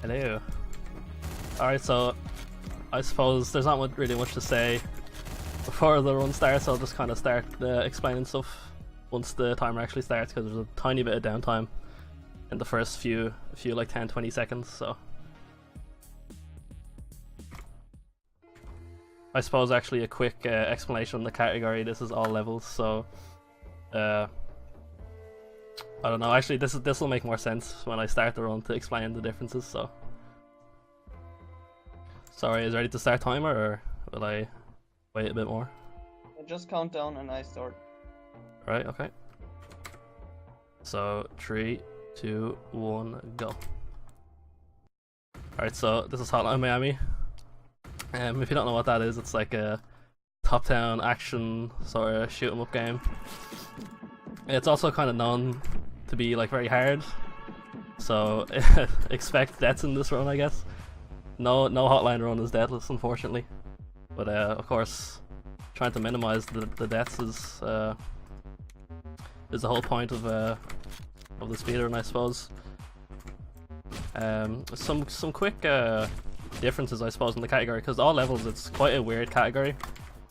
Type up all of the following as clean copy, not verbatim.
Hello. Alright, so I suppose there's not really much to say before the run starts. I'll just kind of start explaining stuff once the timer actually starts, because there's a tiny bit of downtime in the first few like 10-20 seconds. So I suppose actually a quick explanation on the category. This is all levels, so I don't know, actually this will make more sense when I start the run to explain the differences. So sorry, is ready to start timer, or will I wait a bit more? Just count down and I start. Right, okay. So 3, 2, 1, go. Alright, so this is Hotline Miami. If you don't know what that is, it's like a top-down action sort of shoot 'em up game. It's also kind of known to be like very hard, so expect deaths in this run, I guess. No Hotline run is deathless, unfortunately, but of course trying to minimize the deaths is the whole point of the speedrun, I suppose. Some quick differences, I suppose, in the category, because all levels it's quite a weird category,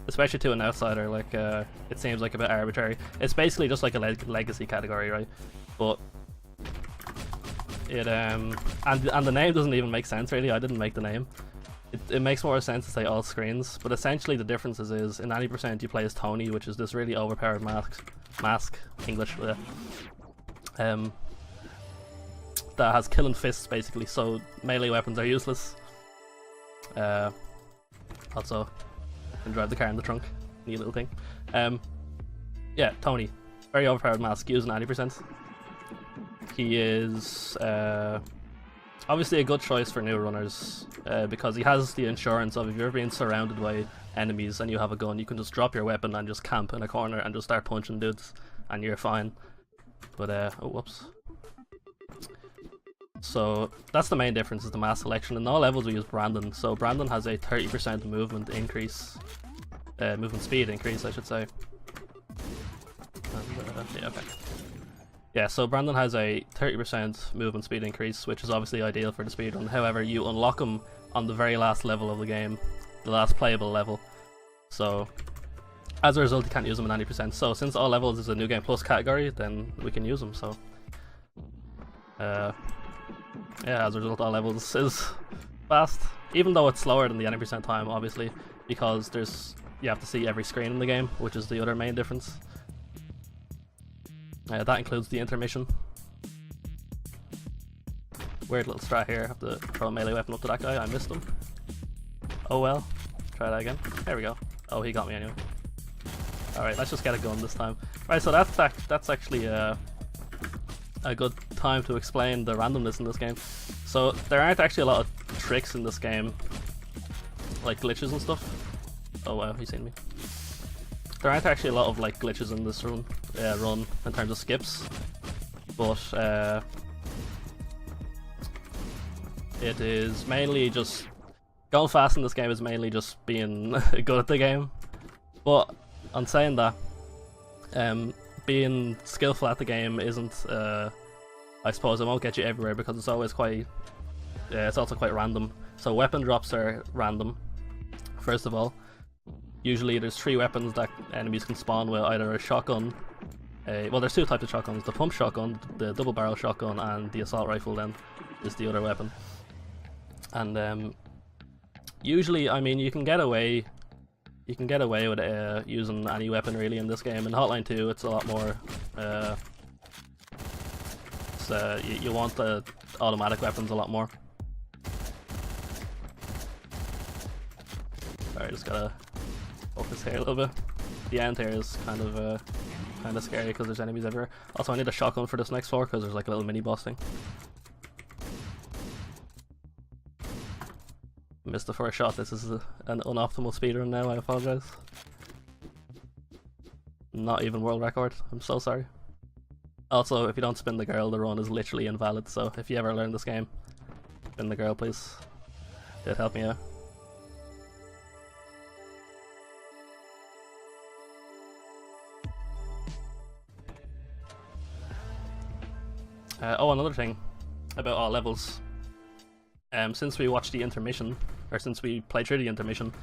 especially to an outsider. Like it seems like a bit arbitrary. It's basically just like a legacy category, right? But it and the name doesn't even make sense, really. I didn't make the name. It makes more sense to say all screens, but essentially the differences is in 90% you play as Tony, which is this really overpowered mask English that has killing fists basically, so melee weapons are useless. Also, you can drive the car in the trunk, neat little thing. Yeah, Tony, very overpowered mask, using 90%. He is obviously a good choice for new runners, because he has the insurance of if you're being surrounded by enemies and you have a gun, you can just drop your weapon and just camp in a corner and just start punching dudes and you're fine. But oh whoops. So that's the main difference, is the mask selection. In all levels we use Brandon, so Brandon has a 30% movement increase, movement speed increase I should say. And, yeah, okay. Yeah, so Brandon has a 30% movement speed increase, which is obviously ideal for the speedrun. However, you unlock him on the very last level of the game, the last playable level. So as a result, you can't use him at 90%. So since all levels is a New Game Plus category, then we can use him. So yeah, as a result, all levels is fast, even though it's slower than the 90% time, obviously, because you have to see every screen in the game, which is the other main difference. That includes the intermission. Weird little strat here. I have to throw a melee weapon up to that guy. I missed him. Oh well. Try that again. There we go. Oh, he got me anyway. Alright, let's just get a gun this time. Right, so that's actually a good time to explain the randomness in this game. So there aren't actually a lot of tricks in this game, like glitches and stuff. Oh wow, he's seen me. There aren't actually a lot of like glitches in this run in terms of skips, but it is mainly just going fast in this game is mainly just being good at the game. But on saying that, being skillful at the game isn't, I suppose it won't get you everywhere, because it's always quite, it's also quite random. So weapon drops are random, first of all. Usually there's 3 weapons that enemies can spawn with, either a shotgun, well there's 2 types of shotguns, the pump shotgun, the double barrel shotgun, and the assault rifle then is the other weapon. And usually, I mean, you can get away with using any weapon really in this game. In Hotline 2 it's a lot more, you want the automatic weapons a lot more. Alright, just gotta focus here a little bit. The end here is kind of scary because there's enemies everywhere. Also, I need a shotgun for this next floor because there's like a little mini boss thing. Missed the first shot. This is an unoptimal speedrun now, I apologize. Not even world record, I'm so sorry. Also, if you don't spin the girl, the run is literally invalid, so if you ever learn this game, spin the girl please. It'd help me out. Oh, another thing about all levels. since we watched the intermission, or since we played through the intermission,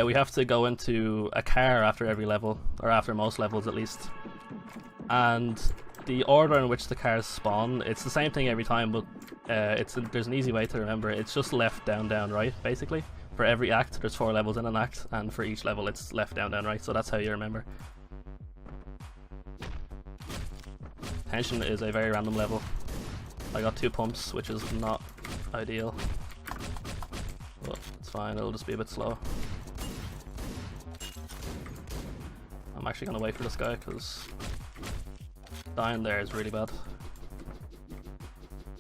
we have to go into a car after every level, or after most levels at least. And the order in which the cars spawn, it's the same thing every time, but there's an easy way to remember it. It's just left, down, down, right, basically. For every act, there's 4 levels in an act, and for each level it's left, down, down, right, so that's how you remember. Tension is a very random level. I got 2 pumps, which is not ideal. But it's fine, it'll just be a bit slow. I'm actually gonna wait for this guy, because dying there is really bad.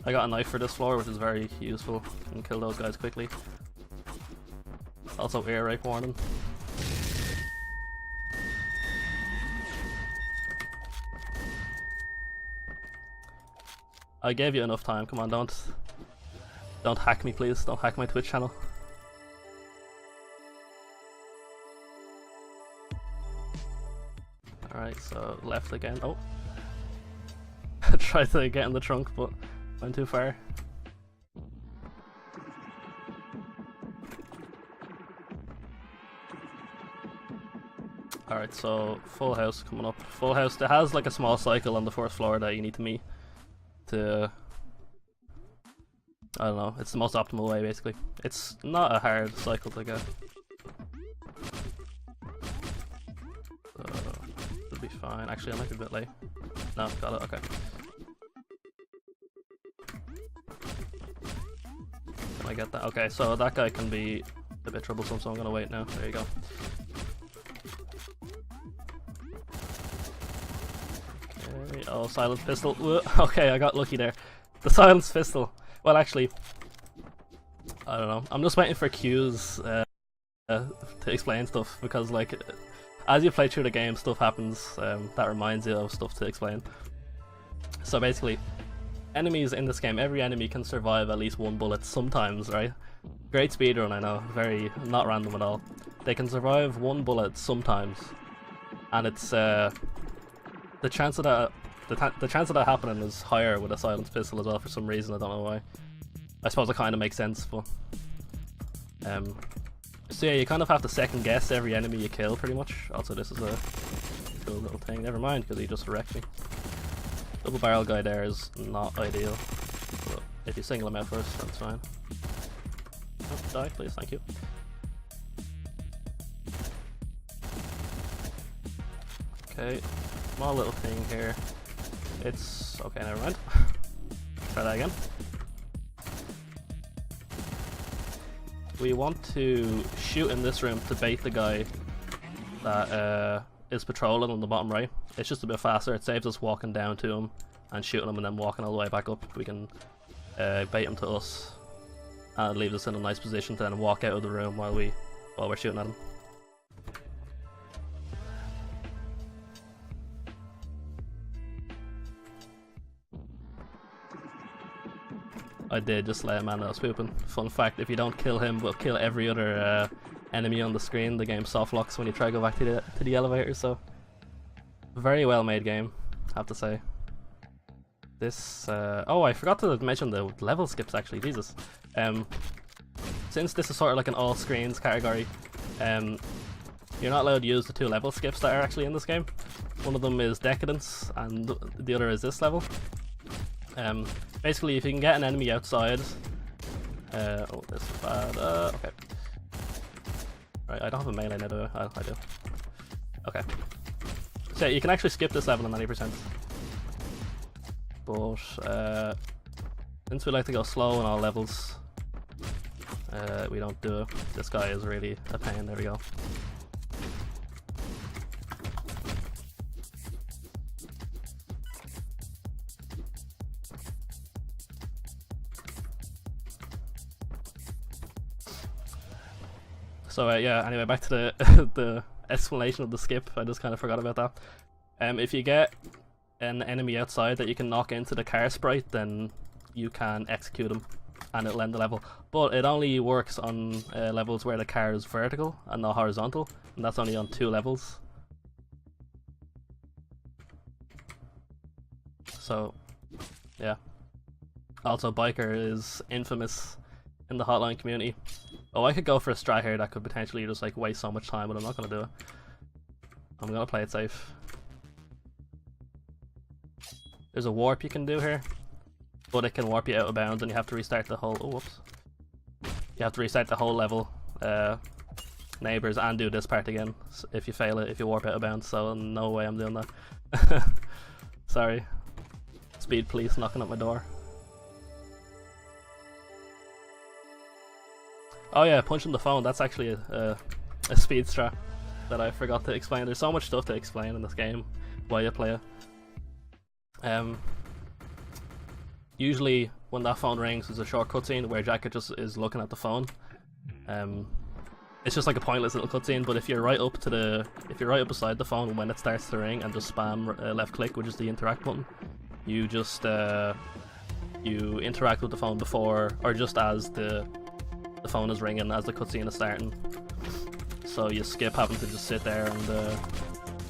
I got a knife for this floor, which is very useful. You can kill those guys quickly. Also, ear rape warning. I gave you enough time, come on, don't hack me please, don't hack my Twitch channel. Alright, so left again. Oh. I tried to get in the trunk, but went too far. Alright, so full house coming up. Full house, it has like a small cycle on the 4th floor that you need to meet to... I don't know, it's the most optimal way basically. It's not a hard cycle to get. So, should be fine. Actually, I might be a bit late. No, got it, okay. Can I get that? Okay, so that guy can be a bit troublesome, so I'm gonna wait now. There you go. Okay, oh, silence pistol. Okay, I got lucky there. The silence pistol. Well, actually, I don't know. I'm just waiting for cues to explain stuff, because like, as you play through the game, stuff happens that reminds you of stuff to explain. So basically, enemies in this game, every enemy can survive at least 1 bullet sometimes, right? Great speedrun, I know, very not random at all. They can survive 1 bullet sometimes, and it's the chance of that the chance of that happening is higher with a silence pistol as well for some reason. I don't know why. I suppose it kind of makes sense, but so yeah, you kind of have to second guess every enemy you kill, pretty much. Also, this is a cool little thing. Never mind, because he just wrecked me. Double barrel guy there is not ideal, but if you single him out first, that's fine. Oh, die, please, thank you. Okay, small little thing here. It's okay, never mind. Try that again. We want to shoot in this room to bait the guy that is patrolling on the bottom right. It's just a bit faster. It saves us walking down to him and shooting him and then walking all the way back up. We can bait him to us, and it leaves us in a nice position to then walk out of the room while we're shooting at him. I did just let a man that was pooping. Fun fact, if you don't kill him but kill every other enemy on the screen, the game soft locks when you try to go back to the elevator, so very well made game, I have to say. This oh, I forgot to mention the level skips actually, Jesus. Since this is sort of like an all screens category, you're not allowed to use the 2 level skips that are actually in this game. One of them is Decadence and the other is this level. Basically, if you can get an enemy outside... oh, this is bad. Okay. Right, I don't have a melee now, do I? I do. Okay. So yeah, you can actually skip this level in 90%. But, since we like to go slow on all levels, we don't do it. This guy is really a pain. There we go. So yeah, anyway, back to the the explanation of the skip. I just kind of forgot about that. If you get an enemy outside that you can knock into the car sprite, then you can execute him and it'll end the level. But it only works on levels where the car is vertical and not horizontal, and that's only on 2 levels. So yeah. Also, Biker is infamous in the Hotline community. Oh, I could go for a strat here that could potentially just like waste so much time, but I'm not gonna do it. I'm gonna play it safe. There's a warp you can do here, but it can warp you out of bounds, and you have to restart the whole. Oh, whoops! You have to restart the whole level, neighbors, and do this part again if you fail it. If you warp out of bounds, so no way I'm doing that. Sorry, speed police knocking at my door. Oh yeah, punching the phone. That's actually a speed strat that I forgot to explain. There's so much stuff to explain in this game while you play it. Usually when that phone rings, there's a short cutscene where Jacket just is looking at the phone. It's just like a pointless little cutscene, but if you're right up beside the phone when it starts to ring and just spam left click, which is the interact button, you just you interact with the phone before or just as the phone is ringing, as the cutscene is starting. So you skip having to just sit there and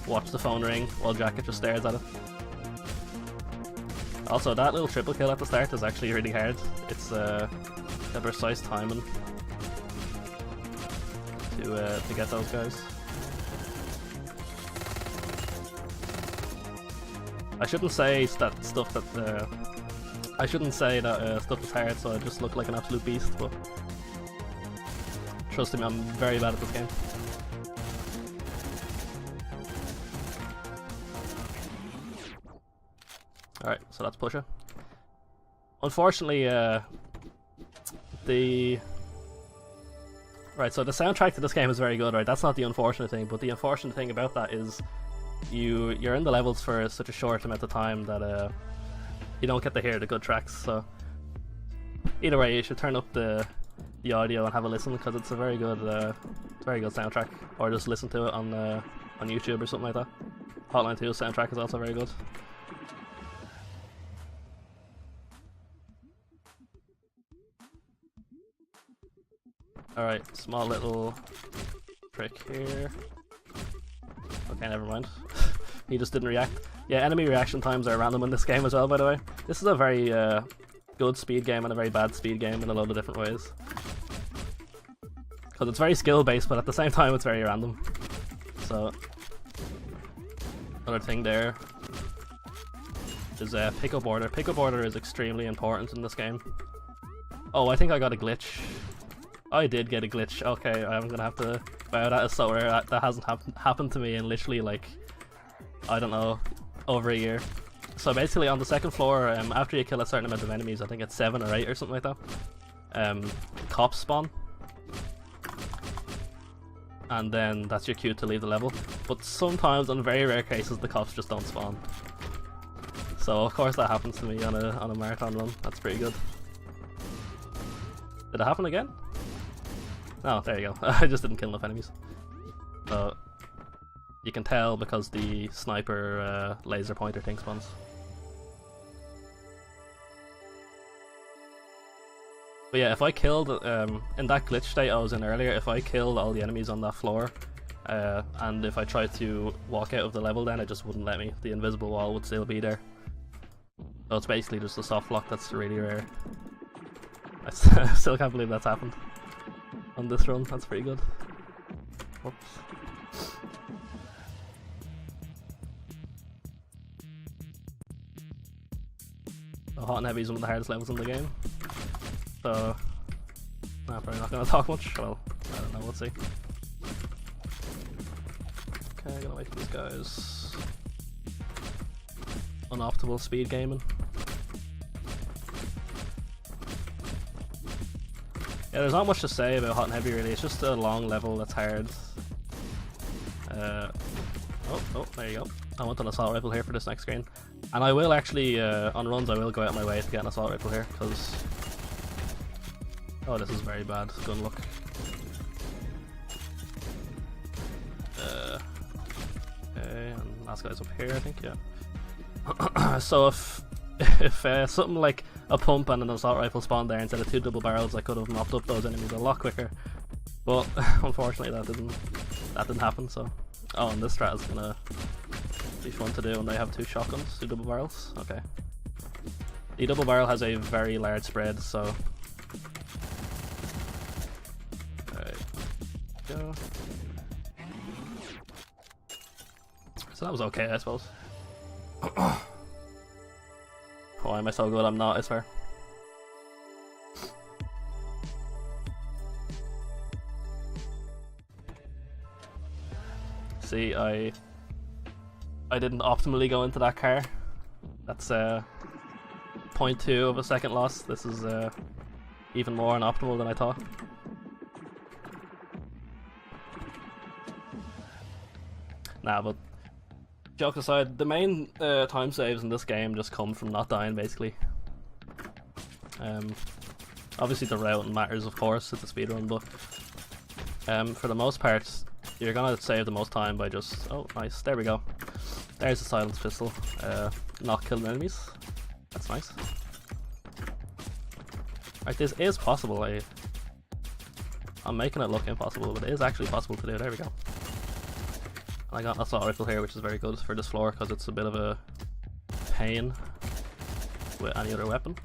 watch the phone ring while Jacket just stares at it. Also, that little triple kill at the start is actually really hard. It's the precise timing to get those guys. I shouldn't say that stuff that stuff is hard, so I just look like an absolute beast. But trust me, I'm very bad at this game. Alright, so that's Pusha. Unfortunately, Right, so the soundtrack to this game is very good, right? That's not the unfortunate thing, but the unfortunate thing about that is you're in the levels for such a short amount of time that you don't get to hear the good tracks, so either way, you should turn up the audio and have a listen, because it's a very good soundtrack, or just listen to it on YouTube or something like that. Hotline 2's soundtrack is also very good. Alright, small little trick here. Okay, never mind. He just didn't react. Yeah, enemy reaction times are random in this game as well, by the way. This is a very good speed game and a very bad speed game in a lot of different ways. Because it's very skill based, but at the same time it's very random. So, another thing there is pickup order. Pickup order is extremely important in this game. Oh, I think I got a glitch. I did get a glitch. Okay, I'm gonna have to. Wow, that is so rare. That hasn't happened to me in literally like, I don't know, over a year. So basically, on the second floor, after you kill a certain amount of enemies, I think it's 7 or 8 or something like that. Cops spawn, and then that's your cue to leave the level. But sometimes, in very rare cases, the cops just don't spawn. So of course that happens to me on a marathon run. That's pretty good. Did it happen again? Oh, there you go. I just didn't kill enough enemies. So you can tell because the sniper laser pointer thing spawns. But yeah, if I killed in that glitch state I was in earlier, if I killed all the enemies on that floor, and if I tried to walk out of the level, then it just wouldn't let me. The invisible wall would still be there. So it's basically just a soft lock that's really rare. I still can't believe that's happened on this run. That's pretty good. Whoops. The hot and heavy is one of the hardest levels in the game. So, I'm probably not going to talk much. Well, I don't know, we'll see. Okay, I'm going to wait for these guys. Unoptimal speed gaming. Yeah, there's not much to say about Hot and Heavy really, it's just a long level that's hard. Oh, there you go. I want an assault rifle here for this next screen. And I will actually, on runs, I will go out of my way to get an assault rifle here, because... Oh, this is very bad gun luck. Okay, and last guy's up here, I think, yeah. So if something like a pump and an assault rifle spawned there instead of 2 double barrels, I could have mopped up those enemies a lot quicker. But unfortunately that didn't happen, so... Oh, and this strat is gonna be fun to do when they have 2 shotguns, 2 double barrels. Okay. The double barrel has a very large spread, so Go. So that was okay, I suppose. Why am I so good? I'm not, I swear. See, I didn't optimally go into that car. That's 0.2 of a second loss. This is even more unoptimal than I thought. Nah, but joke aside, the main time saves in this game just come from not dying, basically. Obviously the routing matters, of course, at the speedrun, but for the most part, you're gonna save the most time by just... Oh, nice, there we go. There's the silence pistol. Not killing enemies. That's nice. Right, this is possible. I'm making it look impossible, but it is actually possible to do. There we go. I got an assault rifle here, which is very good for this floor because it's a bit of a pain with any other weapon.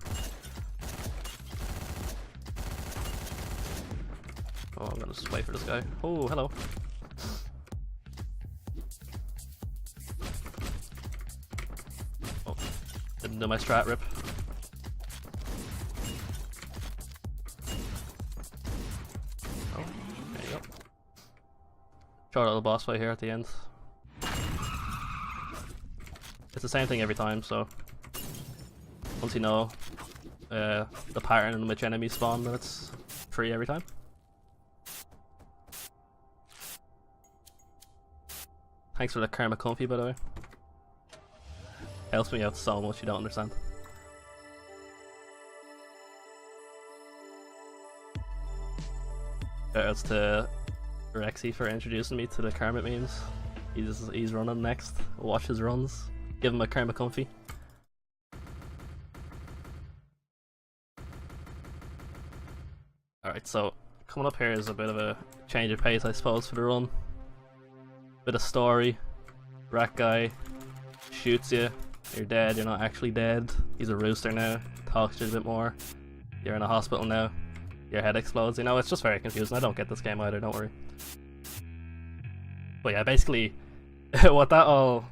Oh, I'm gonna just wait for this guy. Oh, hello. Oh, didn't do my strat rip. Oh, there you go. Short little boss fight here at the end. It's the same thing every time, so once you know the pattern in which enemies spawn, then it's free every time. Thanks for the karma comfy, by the way. Helps me out so much, you don't understand. Shoutouts to Rexy for introducing me to the Kermit memes. He's running next. Watch his runs. Give him a karma comfy. Alright, so coming up here is a bit of a change of pace, I suppose, for the run. Bit of story. Rat guy shoots you. You're dead. You're not actually dead. He's a rooster now. Talks to you a bit more. You're in a hospital now. Your head explodes. You know, it's just very confusing. I don't get this game either. Don't worry. But yeah, basically, what that all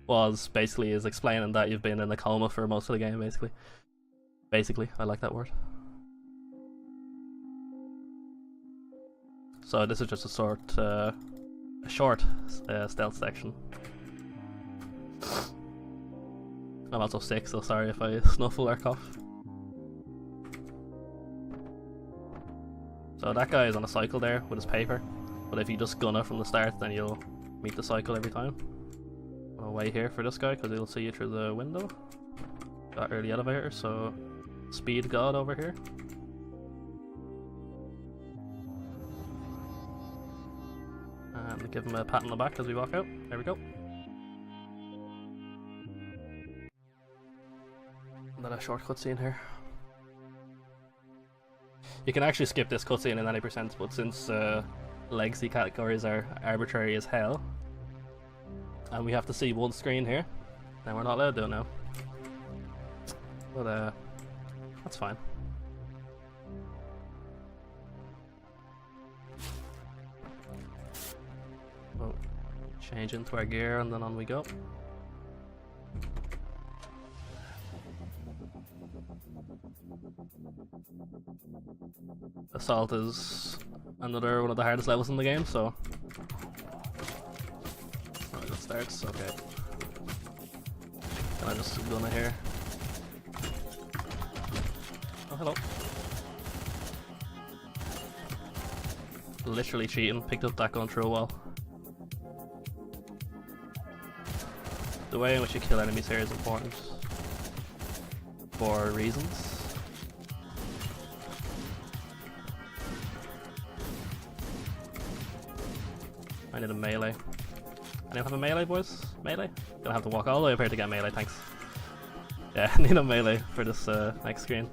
was basically is explaining that you've been in a coma for most of the game. Basically, I like that word. So this is just a short stealth section. I'm also sick, so sorry if I snuffle or cough. So that guy is on a cycle there with his paper, but if you just gun it from the start, then you'll meet the cycle every time. I'll wait here for this guy because he'll see you through the window. Got early elevator, so speed god over here. And give him a pat on the back as we walk out. There we go. And then a short cutscene here. You can actually skip this cutscene in any percent, but since legacy categories are arbitrary as hell, and we have to see one screen here, then we're not allowed to do it now. But that's fine. Oh, change into our gear and then on we go. Assault is another one of the hardest levels in the game, so alright, it starts. Okay, can I just gun it here? Oh, hello. Literally cheating, picked up that gun through a wall. The way in which you kill enemies here is important for reasons. I need a melee. Anyone have a melee, boys? Melee? Gonna have to walk all the way up here to get melee, thanks. Yeah, I need a melee for this next screen.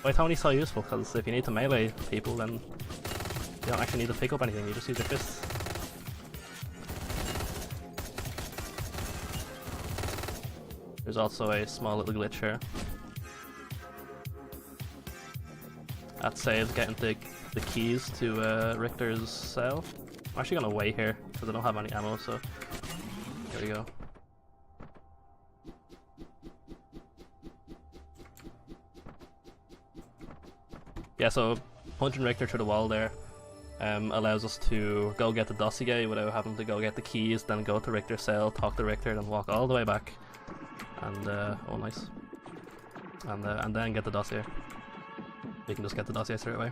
Why is Tony's so useful? Because if you need to melee people, then you don't actually need to pick up anything, you just use your fists. There's also a small little glitch here. That saves getting the keys to Richter's cell. I'm actually gonna wait here because I don't have any ammo, so here we go. Yeah, so punching Richter through the wall there allows us to go get the dossier without having to go get the keys, then go to Richter's cell, talk to Richter, then walk all the way back, and oh nice, and then get the dossier. You can just get the dossier straight away.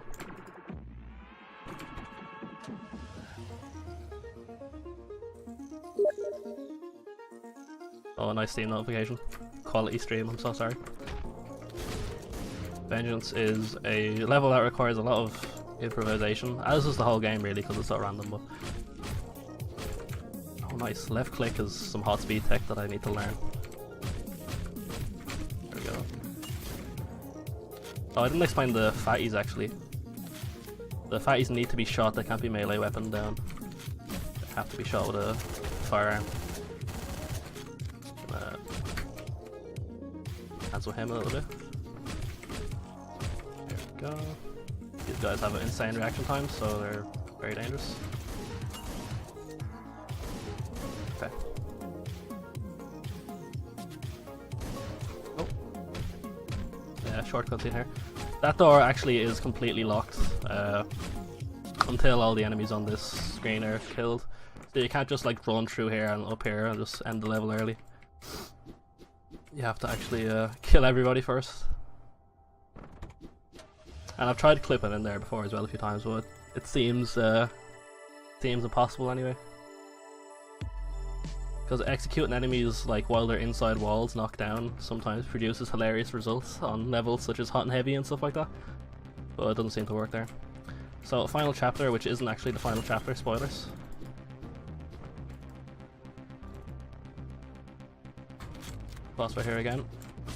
Oh, nice Steam notification. Quality stream, I'm so sorry. Vengeance is a level that requires a lot of improvisation, as is the whole game really because it's so random, but... Oh nice, left click is some hot speed tech that I need to learn. There we go. Oh, I didn't explain the fatties actually. The fatties need to be shot, they can't be melee weapon down. They have to be shot with a firearm. Cancel him a little bit. There we go. These guys have an insane reaction time, so they're very dangerous. Okay. Oh. Yeah, shortcut in here. That door actually is completely locked until all the enemies on this screen are killed. So you can't just like run through here and up here and just end the level early. You have to actually kill everybody first. And I've tried clipping in there before as well a few times, but it seems impossible anyway. Because executing enemies like while they're inside walls knocked down sometimes produces hilarious results on levels such as hot and heavy and stuff like that. But it doesn't seem to work there. So final chapter, which isn't actually the final chapter, spoilers. Boss right here again.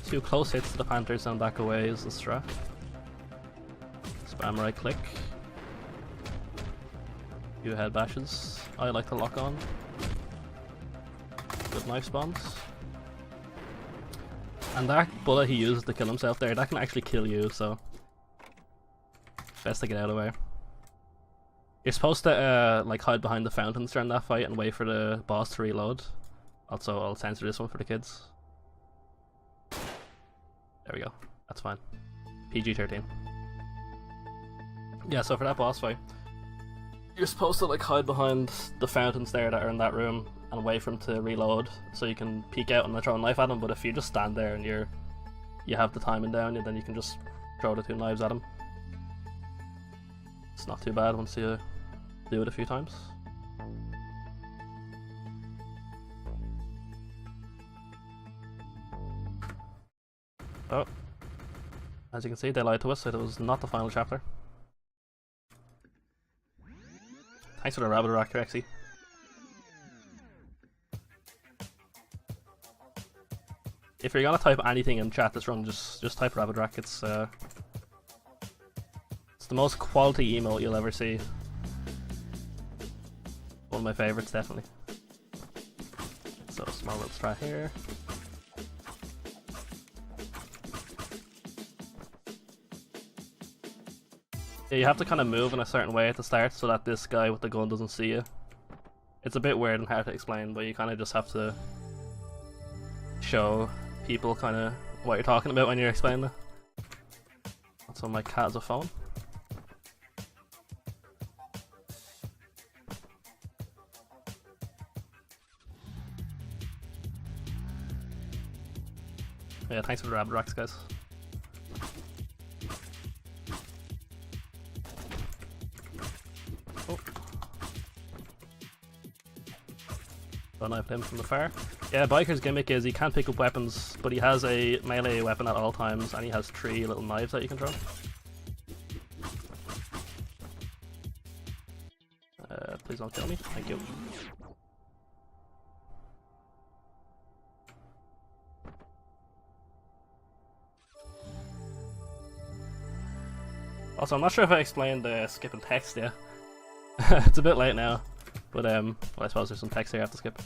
2 close hits to the Panthers and back away is the strat. Spam right click. Few head bashes. I like to lock on. Good knife spawns. And that bullet he used to kill himself there, that can actually kill you, so best to get out of the way. You're supposed to like hide behind the fountains during that fight and wait for the boss to reload. Also, I'll censor this one for the kids. There we go. That's fine. PG-13. Yeah, so for that boss fight, you're supposed to like hide behind the fountains there that are in that room and wait for him to reload, so you can peek out and throw a knife at him. But if you just stand there and you have the timing down, then you can just throw the 2 knives at him. It's not too bad once you do it a few times. Oh, as you can see, they lied to us. It was not the final chapter. Thanks for the rabbit rock, Rexy. If you're gonna type anything in chat this run, just type rabbit rack. It's the most quality emote you'll ever see. One of my favorites, definitely. So small little strat here. Yeah, you have to kind of move in a certain way at the start so that this guy with the gun doesn't see you. It's a bit weird and hard to explain, but you kind of just have to show people kind of what you're talking about when you're explaining it. Also, my cat has a phone. Yeah, thanks for the rabbit rocks, guys. Oh. Don't knife him from the far. Yeah, Biker's gimmick is he can't pick up weapons, but he has a melee weapon at all times, and he has 3 little knives that you can throw. Please don't kill me. Thank you. Also, I'm not sure if I explained skipping text yet. It's a bit late now, but well, I suppose there's some text here I have to skip.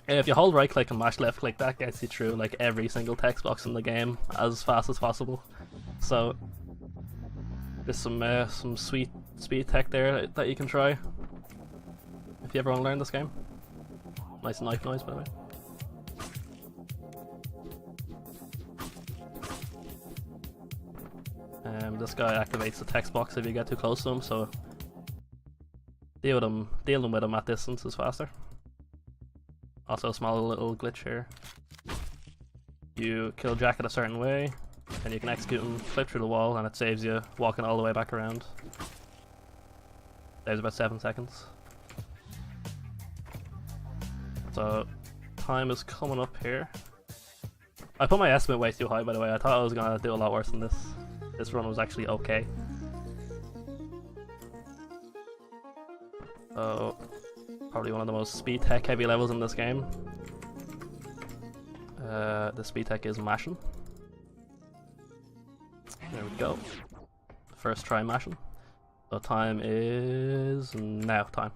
If you hold right click and mash left click, that gets you through like every single text box in the game as fast as possible. So There's some sweet speed tech there that you can try if you ever want to learn this game. Nice knife noise, by the way. This guy activates the text box if you get too close to him, so dealing with him at distance is faster. Also, a small little glitch here. You kill Jack in a certain way, and you can execute him, flip through the wall, and it saves you walking all the way back around. Saves about 7 seconds. So, time is coming up here. I put my estimate way too high, by the way. I thought I was gonna do a lot worse than this. This run was actually okay. So, probably one of the most speed tech heavy levels in this game. The speed tech is mashing. There we go. First try mashing. So time is now time.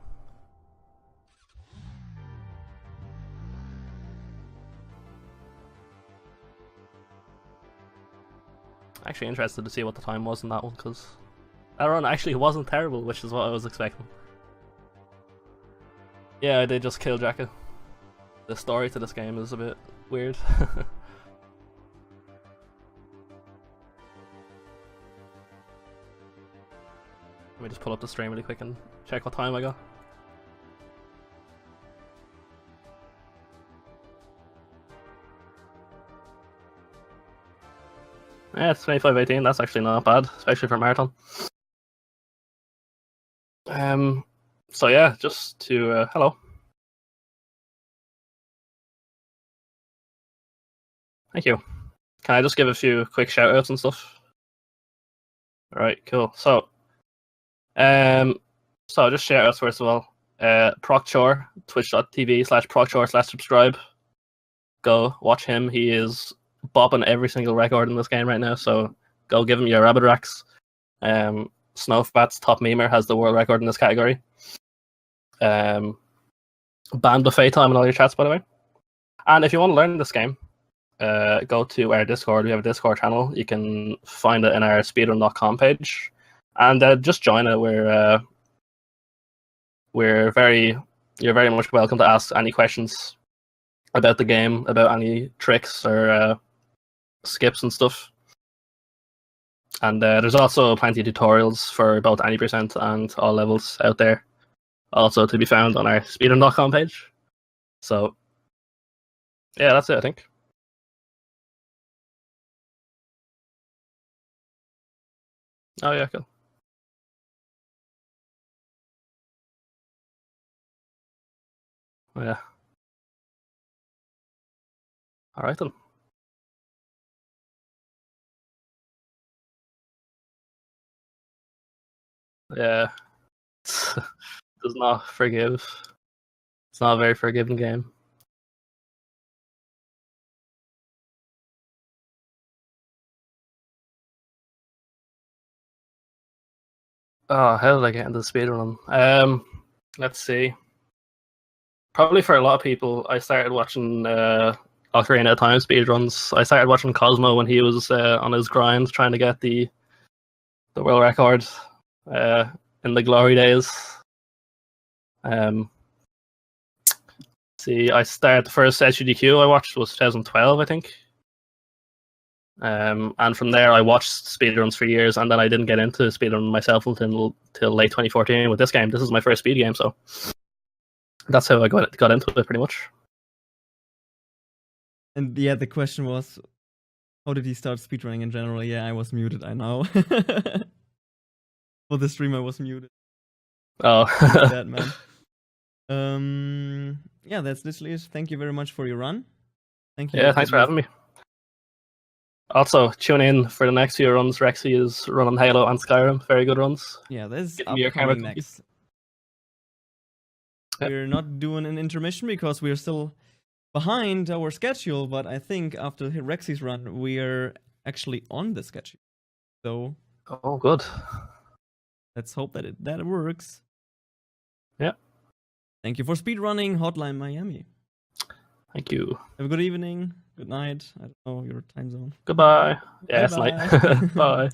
Actually interested to see what the time was in that one, because that run actually wasn't terrible, which is what I was expecting. Yeah, I did just kill Jacka. The story to this game is a bit weird. Let me just pull up the stream really quick and check what time I got. Yeah, it's 25:18. That's actually not bad, especially for a marathon. So yeah, just to hello. Thank you. Can I just give a few quick shout-outs and stuff? Alright, cool. So just shout-outs first of all. Procchor, twitch.tv/procchor/subscribe. Go watch him. He is bopping every single record in this game right now, so go give him your rabbit racks. Snowfat's top memer has the world record in this category. Ban buffet time in all your chats, by the way. And if you want to learn this game, go to our Discord. We have a Discord channel. You can find it in our speedrun.com page, and just join it. You're very much welcome to ask any questions about the game, about any tricks or skips and stuff. And there's also plenty of tutorials for both any percent and all levels out there, also to be found on our speedrun.com page. So yeah, that's it, I think. Oh yeah, cool. Oh, yeah. Alright then. Yeah. Does not forgive. It's not a very forgiving game. Oh, how did I get into the speedrun? Let's see. Probably for a lot of people, I started watching Ocarina of Time speedruns. I started watching Cosmo when he was on his grind trying to get the world record in the glory days. See, I started the first SUDQ I watched was 2012, I think. And from there, I watched speedruns for years, and then I didn't get into speedrun myself until late 2014 with this game. This is my first speed game, so that's how I got into it, pretty much. And yeah, the question was, how did he start speedrunning in general? Yeah, I was muted, I know. For the stream, I was muted. Oh. That man. Yeah, that's literally it. Thank you very much for your run. Thank you. Yeah, thanks for having me. Also, tune in for the next few runs. Rexy is running Halo and Skyrim. Very good runs. Yeah, this is your camera upcoming next. Yep. We're not doing an intermission because we're still behind our schedule, but I think after Rexy's run, we are actually on the schedule. So, oh, good. Let's hope that that works. Yeah. Thank you for speedrunning Hotline Miami. Thank you. Have a good evening. Good night. I don't know your time zone. Goodbye. Yeah, it's night. Bye.